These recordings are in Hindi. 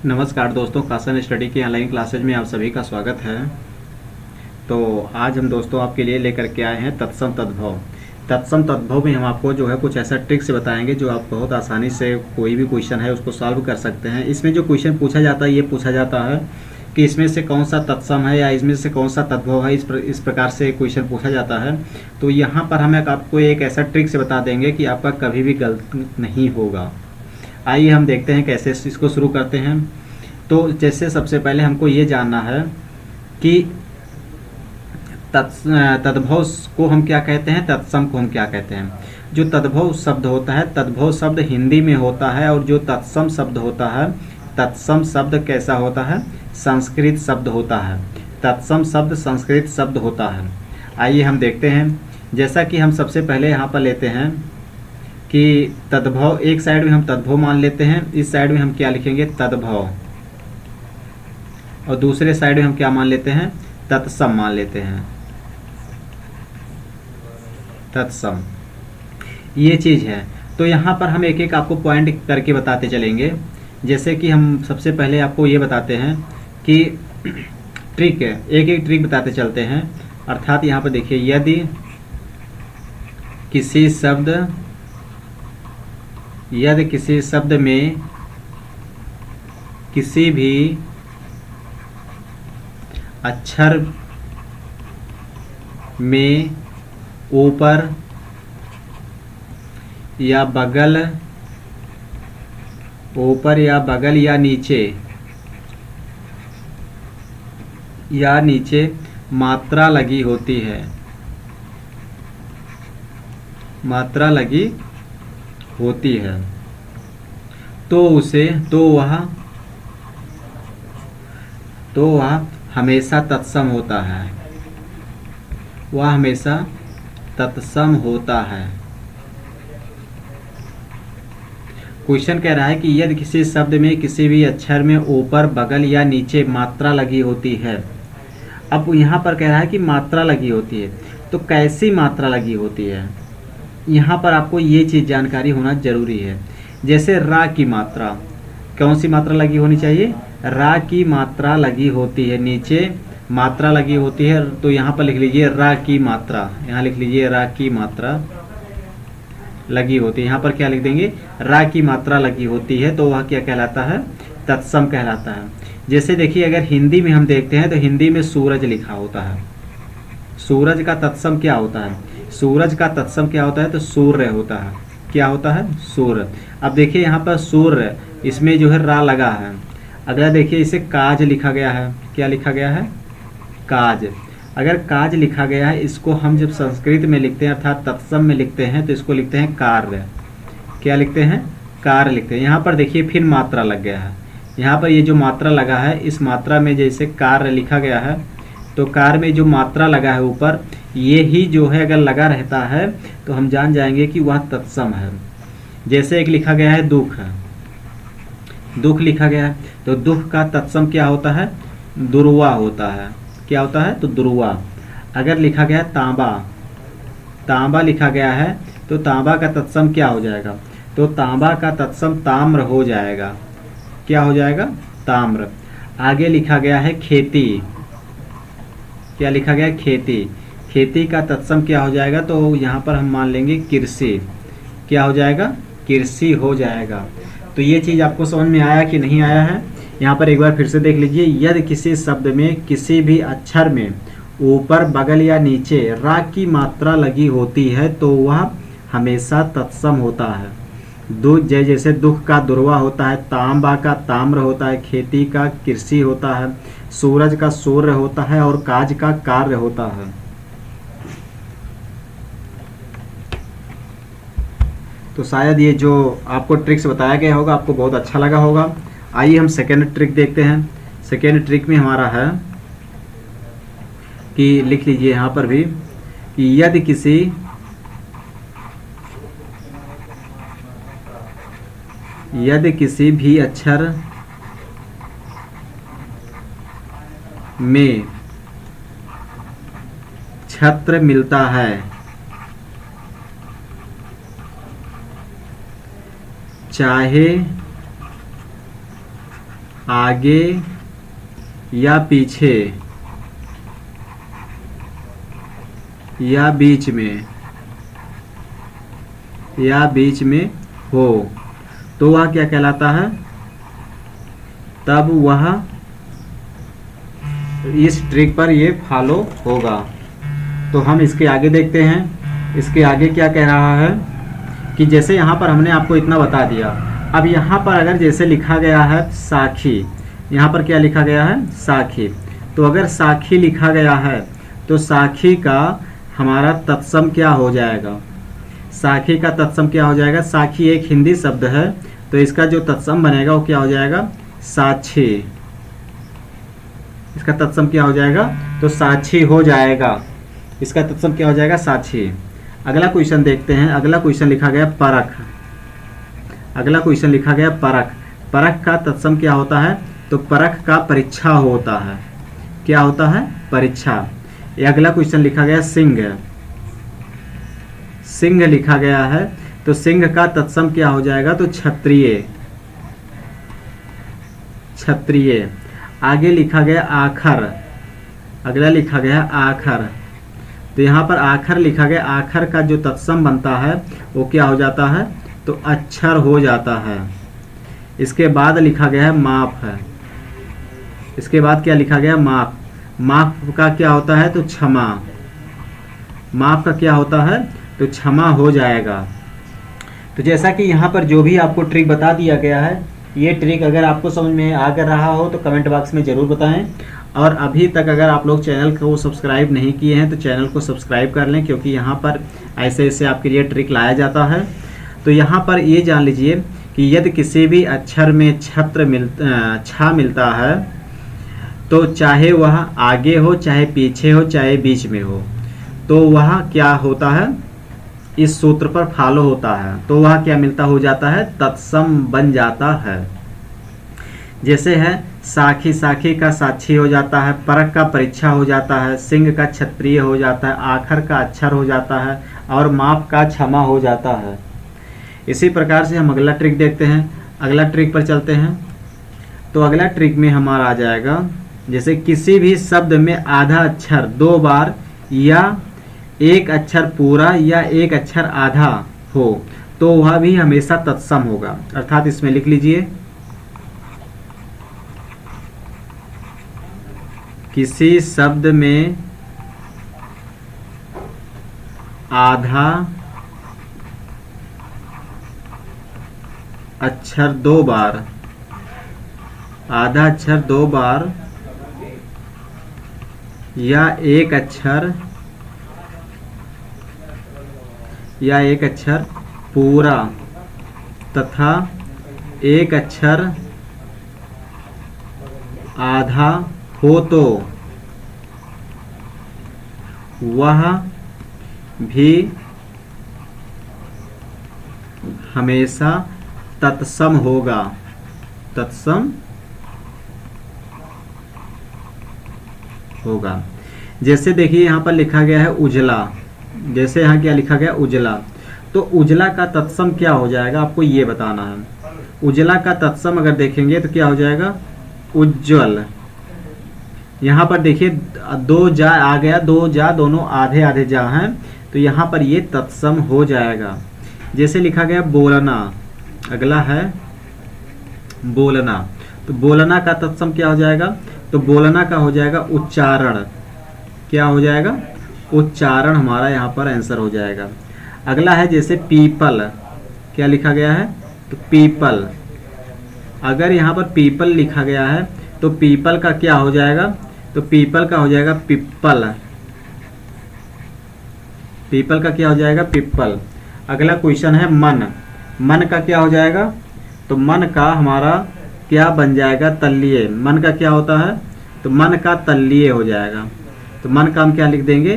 नमस्कार दोस्तों, कासन स्टडी की ऑनलाइन क्लासेज में आप सभी का स्वागत है। तो आज हम दोस्तों आपके लिए लेकर के आए हैं तत्सम तद्भव। तत्सम तद्भव में हम आपको जो है कुछ ऐसा ट्रिक से बताएंगे जो आप बहुत आसानी से कोई भी क्वेश्चन है उसको सॉल्व कर सकते हैं। इसमें जो क्वेश्चन पूछा जाता है ये पूछा जाता है कि इसमें से कौन सा तत्सम है या इसमें से कौन सा तद्भव है, इस प्रकार से क्वेश्चन पूछा जाता है। तो यहाँ पर हम आपको एक ऐसा ट्रिक से बता देंगे कि आपका कभी भी गलत नहीं होगा। आइए हम देखते हैं कैसे इसको शुरू करते हैं। तो जैसे सबसे पहले हमको ये जानना है कि तद्भव को हम क्या कहते हैं, तत्सम को हम क्या कहते हैं। जो तद्भव शब्द होता है, तद्भव शब्द हिंदी में होता है, और जो तत्सम शब्द होता है, तत्सम शब्द कैसा होता है, संस्कृत शब्द होता है। तत्सम शब्द संस्कृत शब्द होता है। आइए हम देखते हैं। जैसा कि हम सबसे पहले यहाँ पर लेते हैं कि तद्भव, एक साइड में हम तद्भव मान लेते हैं, इस साइड में हम क्या लिखेंगे, तद्भव, और दूसरे साइड में हम क्या मान लेते हैं, तत्सम मान लेते हैं। तत्सम ये चीज़ है। तो यहाँ पर हम एक एक आपको पॉइंट करके बताते चलेंगे। जैसे कि हम सबसे पहले आपको ये बताते हैं कि ट्रिक है, एक एक ट्रिक बताते चलते हैं। अर्थात यहाँ पर देखिए, यदि किसी शब्द में किसी भी अक्षर में ऊपर या बगल या नीचे मात्रा लगी होती है, तो वह हमेशा तत्सम होता है। क्वेश्चन कह रहा है कि यदि किसी शब्द में किसी भी अक्षर में ऊपर, बगल या नीचे मात्रा लगी होती है। अब यहाँ पर कह रहा है कि मात्रा लगी होती है, तो कैसी मात्रा लगी होती है, यहाँ पर आपको ये चीज़ जानकारी होना जरूरी है। जैसे रा की मात्रा, कौन सी मात्रा लगी होनी चाहिए, रा की मात्रा लगी होती है, नीचे मात्रा लगी होती है। तो यहाँ पर लिख लीजिए रा की मात्रा, यहाँ लिख लीजिए रा की मात्रा लगी होती है। यहाँ पर क्या लिख देंगे, रा की मात्रा लगी होती है, तो वह क्या कहलाता है, तत्सम कहलाता है। जैसे देखिए, अगर हिंदी में हम देखते हैं तो हिंदी में सूरज लिखा होता है। सूरज का तत्सम क्या होता है, तो सूर्य होता है। क्या होता है, सूर्य। अब देखिए यहाँ पर सूर्य, इसमें जो है रा लगा है। अगला देखिए, इसे काज लिखा गया है। क्या लिखा गया है, काज। अगर काज लिखा गया है, इसको हम जब संस्कृत में लिखते हैं अर्थात तत्सम में लिखते हैं तो इसको लिखते हैं कार्य। क्या लिखते हैं, कार्य लिखते हैं। यहाँ पर देखिए फिर मात्रा लग गया है। यहाँ पर ये जो मात्रा लगा है, इस मात्रा में जैसे कार्य लिखा गया है, तो कार्य में जो मात्रा लगा है ऊपर, ये ही जो है अगर लगा रहता है तो हम जान जाएंगे कि वह तत्सम है। जैसे एक लिखा गया है दुख, दुख लिखा गया है, तो दुख का तत्सम क्या होता है, दुर्वा होता है। क्या होता है, तो दुर्वा। अगर लिखा गया है तांबा, तांबा लिखा गया है, तो तांबा का तत्सम क्या हो जाएगा, तो तांबा का तत्सम ताम्र हो जाएगा। क्या हो जाएगा, ताम्र। आगे लिखा गया है खेती। क्या लिखा गया है, खेती। खेती का तत्सम क्या हो जाएगा, तो यहाँ पर हम मान लेंगे कृषि। क्या हो जाएगा, कृषि हो जाएगा। तो ये चीज़ आपको समझ में आया कि नहीं आया है, यहाँ पर एक बार फिर से देख लीजिए। यदि किसी शब्द में किसी भी अक्षर में ऊपर, बगल या नीचे रा की मात्रा लगी होती है तो वह हमेशा तत्सम होता है। जैसे दुख का दुर्वा होता है, तांबा का ताम्र होता है, खेती का कृषि होता है, सूरज का सूर्य होता है, और काज का कार्य होता है। तो शायद ये जो आपको ट्रिक्स बताया गया होगा आपको बहुत अच्छा लगा होगा। आइए हम सेकेंड ट्रिक देखते हैं। सेकेंड ट्रिक में हमारा है कि लिख लीजिए यहाँ पर भी कि यदि किसी भी अक्षर में छत्र मिलता है, चाहे आगे या पीछे या बीच में हो तो वह क्या कहलाता है, तब वह इस ट्रिक पर ये फॉलो होगा। तो हम इसके आगे देखते हैं। इसके आगे क्या कह रहा है कि जैसे यहाँ पर हमने आपको इतना बता दिया, अब यहाँ पर अगर जैसे लिखा गया है साखी, यहाँ पर क्या लिखा गया है, साखी। तो अगर साखी लिखा गया है तो साखी का हमारा तत्सम क्या हो जाएगा, साखी का तत्सम क्या हो जाएगा। साखी एक हिंदी शब्द है, तो इसका जो तत्सम बनेगा वो क्या हो जाएगा, साक्षी। इसका तत्सम क्या हो जाएगा, तो साक्षी हो जाएगा। इसका तत्सम क्या हो जाएगा, साक्षी। अगला क्वेश्चन देखते हैं। अगला क्वेश्चन लिखा गया परख। अगला क्वेश्चन लिखा गया परख। परख का तत्सम क्या होता है, तो परख का परीक्षा होता है। क्या होता है, परीक्षा। ये अगला क्वेश्चन लिखा गया सिंह। सिंह लिखा गया है, तो सिंह का तत्सम क्या हो जाएगा, तो क्षत्रिय। क्षत्रिय। आगे लिखा गया आखर। अगला लिखा गया आखर। तो यहाँ पर आखर लिखा गया, आखर का जो तत्सम बनता है वो क्या हो जाता है, तो अक्षर हो जाता है। इसके बाद लिखा गया है माप है। इसके बाद क्या लिखा गया, माप। माप का क्या होता है, तो क्षमा। माप का क्या होता है, तो क्षमा हो जाएगा। तो जैसा कि यहाँ पर जो भी आपको ट्रिक बता दिया गया है, ये ट्रिक अगर आपको समझ में आ कर रहा हो तो कमेंट बॉक्स में ज़रूर बताएं। और अभी तक अगर आप लोग चैनल को सब्सक्राइब नहीं किए हैं तो चैनल को सब्सक्राइब कर लें, क्योंकि यहाँ पर ऐसे ऐसे आपके लिए ट्रिक लाया जाता है। तो यहाँ पर ये जान लीजिए कि यदि किसी भी अक्षर में छा मिलता है तो चाहे वह आगे हो, चाहे पीछे हो, चाहे बीच में हो, तो वह क्या होता है, इस सूत्र पर फॉलो होता है। तो वह क्या मिलता हो जाता है, तत्सम बन जाता है। जैसे है साखी, साखी का साक्षी हो जाता है, परख का परीक्षा हो जाता है, सिंह का क्षत्रिय हो जाता है, आखर का अक्षर हो जाता है और माप का क्षमा हो जाता है। इसी प्रकार से हम अगला ट्रिक देखते हैं। अगला ट्रिक पर चलते हैं। तो अगला ट्रिक में हमारा आ जाएगा, जैसे किसी भी शब्द में आधा अक्षर 2 बार या एक अक्षर पूरा या एक अक्षर आधा हो तो वह भी हमेशा तत्सम होगा। अर्थात इसमें लिख लीजिए, किसी शब्द में आधा अक्षर 2 बार, आधा अक्षर 2 बार या एक अक्षर पूरा तथा एक अक्षर आधा हो तो वह भी हमेशा तत्सम होगा। तत्सम होगा। जैसे देखिए यहाँ पर लिखा गया है उजला। जैसे यहाँ क्या लिखा गया, उजला। तो उजला का तत्सम क्या हो जाएगा, आपको ये बताना है। उजला का तत्सम अगर देखेंगे तो क्या हो जाएगा, उज्जवल। यहाँ पर देखिए 2 जा आ गया, 2 जा दोनों आधे आधे जा हैं, तो यहाँ पर ये तत्सम हो जाएगा। जैसे लिखा गया बोलना। अगला है बोलना। तो बोलना का तत्सम क्या हो जाएगा, तो बोलना का हो जाएगा उच्चारण। क्या हो जाएगा, उच्चारण हमारा यहाँ पर आंसर हो जाएगा। अगला है जैसे पीपल। क्या लिखा गया है, तो पीपल। अगर यहाँ पर पीपल लिखा गया है तो पीपल का क्या हो जाएगा, तो पीपल का हो जाएगा पिप्पल। पीपल का क्या हो जाएगा, पिप्पल। अगला क्वेश्चन है मन। मन का क्या हो जाएगा, तो मन का हमारा क्या बन जाएगा, तल्लीय। मन का क्या होता है, तो मन का तल्लीय हो जाएगा। तो मन का हम क्या लिख देंगे,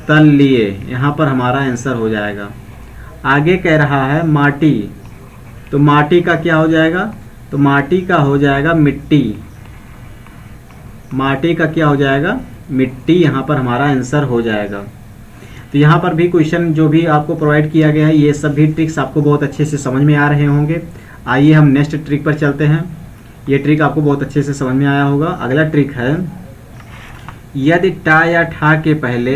तल्लीय। यहाँ पर हमारा आंसर हो जाएगा। आगे कह रहा है माटी। तो माटी का क्या हो जाएगा, तो माटी का हो जाएगा मिट्टी। माटी का क्या हो जाएगा, मिट्टी। यहाँ पर हमारा आंसर हो जाएगा। तो यहाँ पर भी क्वेश्चन जो भी आपको प्रोवाइड किया गया है, ये सब भी ट्रिक्स आपको बहुत अच्छे से समझ में आ रहे होंगे। आइए हम नेक्स्ट ट्रिक पर चलते हैं। ये ट्रिक आपको बहुत अच्छे से समझ में आया होगा। अगला ट्रिक है, यदि टा या ठा के पहले,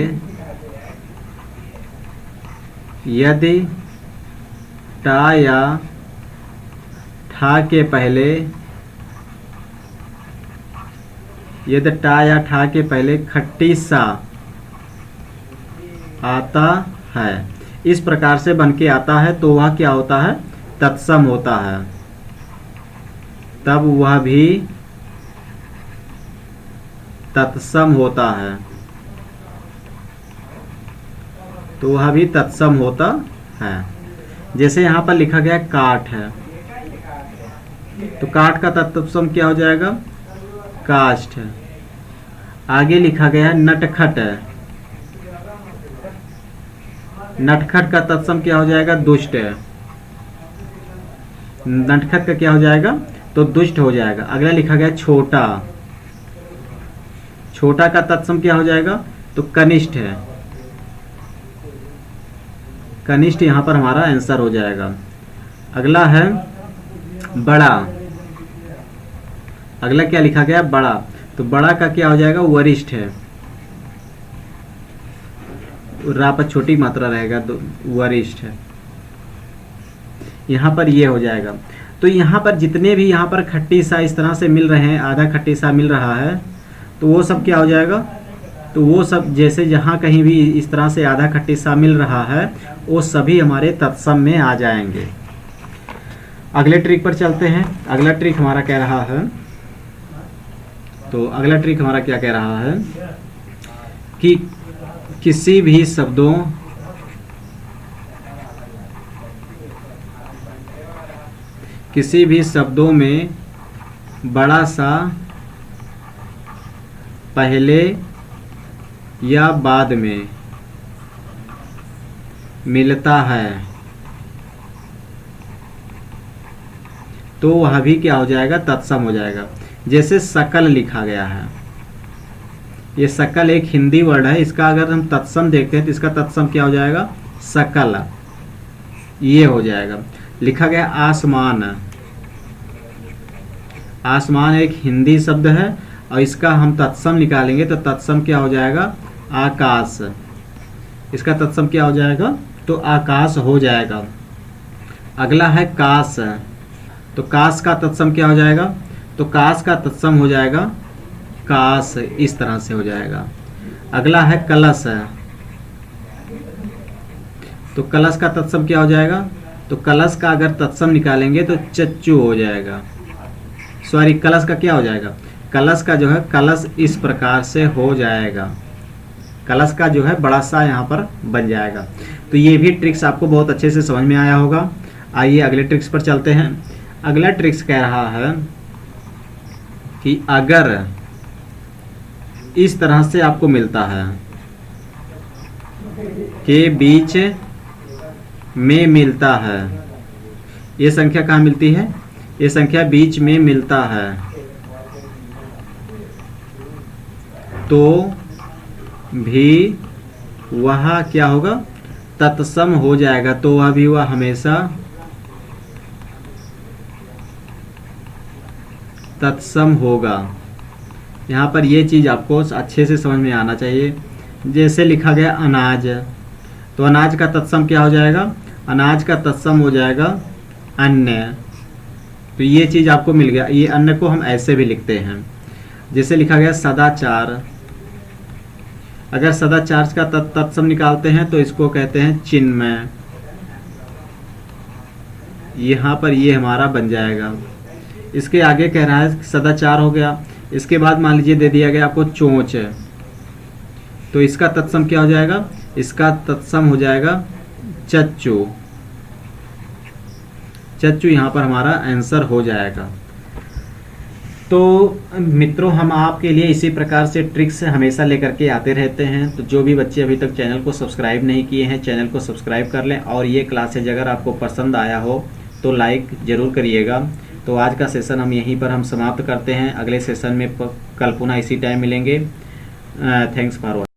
यदि टा या ठा के पहले, यदि टा या ठा के पहले खट्टी सा आता है, इस प्रकार से बन के आता है, तो वह क्या होता है? तत्सम होता है। तब वह भी तत्सम होता है, तो वह भी तत्सम होता है। जैसे यहाँ पर लिखा गया काठ है, तो काठ का तत्सम क्या हो जाएगा? काष्ठ। आगे लिखा गया नटखट है, नटखट का तत्सम क्या हो जाएगा? दुष्ट है। नटखट का क्या हो जाएगा? तो दुष्ट हो जाएगा। अगला लिखा गया छोटा, छोटा का तत्सम क्या हो जाएगा? तो कनिष्ठ है। कनिष्ठ यहाँ पर हमारा आंसर हो जाएगा। अगला है बड़ा, अगला क्या लिखा गया? बड़ा, तो बड़ा का क्या हो जाएगा? वरिष्ठ है। रा पर छोटी मात्रा रहेगा, तो वरिष्ठ है। यहाँ पर ये हो जाएगा। तो यहाँ पर जितने भी यहाँ पर खट्टी सा इस तरह से मिल रहे हैं, आधा खट्टी सा मिल रहा है, तो वो सब क्या हो जाएगा? तो वो सब जैसे जहाँ कहीं भी इस तरह से आधा खट्टी सा मिल रहा है, वो सभी हमारे तत्सम में आ जाएंगे। अगले ट्रिक पर चलते हैं। अगला ट्रिक हमारा कह रहा है, तो अगला ट्रिक हमारा क्या कह रहा है कि किसी भी शब्दों, किसी भी शब्दों में बड़ा सा पहले या बाद में मिलता है, तो वह भी क्या हो जाएगा? तत्सम हो जाएगा। जैसे सकल लिखा गया है, ये सकल एक हिंदी वर्ड है, इसका अगर हम तत्सम देखते हैं तो इसका तत्सम क्या हो जाएगा? सकल, ये हो जाएगा। लिखा गया आसमान, आसमान एक हिंदी शब्द है और इसका हम तत्सम निकालेंगे तो तत्सम क्या हो जाएगा? आकाश। इसका तत्सम क्या हो जाएगा? तो आकाश हो जाएगा। अगला है काश, तो काश का तत्सम क्या हो जाएगा? तो काश का तत्सम हो जाएगा काश, इस तरह से हो जाएगा। अगला है कलश, तो कलश का तत्सम क्या हो जाएगा? तो कलश का अगर तत्सम निकालेंगे तो चच्चू हो जाएगा। सॉरी, कलश का क्या हो जाएगा? कलश का जो है कलश इस प्रकार से हो जाएगा, कलश का जो है बड़ा सा यहाँ पर बन जाएगा। तो ये भी ट्रिक्स आपको बहुत अच्छे से समझ में आया होगा। आइए अगले ट्रिक्स पर चलते हैं। अगला ट्रिक्स कह रहा है कि अगर इस तरह से आपको मिलता है के बीच में मिलता है, ये संख्या कहाँ मिलती है? ये संख्या बीच में मिलता है, तो भी वह क्या होगा? तत्सम हो जाएगा। तो वह भी वह हमेशा तत्सम होगा। यहाँ पर ये चीज़ आपको अच्छे से समझ में आना चाहिए। जैसे लिखा गया अनाज, तो अनाज का तत्सम क्या हो जाएगा? अनाज का तत्सम हो जाएगा अन्न। तो ये चीज़ आपको मिल गया। ये अन्न को हम ऐसे भी लिखते हैं, जैसे लिखा गया सदाचार, अगर सदाचार का तत्सम निकालते हैं तो इसको कहते हैं चिन्मय। यहाँ पर ये हमारा बन जाएगा। इसके आगे कह रहा है सदाचार हो गया, इसके बाद मान लीजिए दे दिया गया आपको चोंच, तो इसका तत्सम क्या हो जाएगा? इसका तत्सम हो जाएगा चच्चू। चच्चू यहाँ पर हमारा आंसर हो जाएगा। तो मित्रों, हम आपके लिए इसी प्रकार से ट्रिक्स हमेशा लेकर के आते रहते हैं। तो जो भी बच्चे अभी तक चैनल को सब्सक्राइब नहीं किए हैं, चैनल को सब्सक्राइब कर लें। और ये क्लासेज अगर आपको पसंद आया हो तो लाइक ज़रूर करिएगा। तो आज का सेशन हम यहीं पर समाप्त करते हैं। अगले सेशन में कल पुनः इसी टाइम मिलेंगे। Thanks for watching.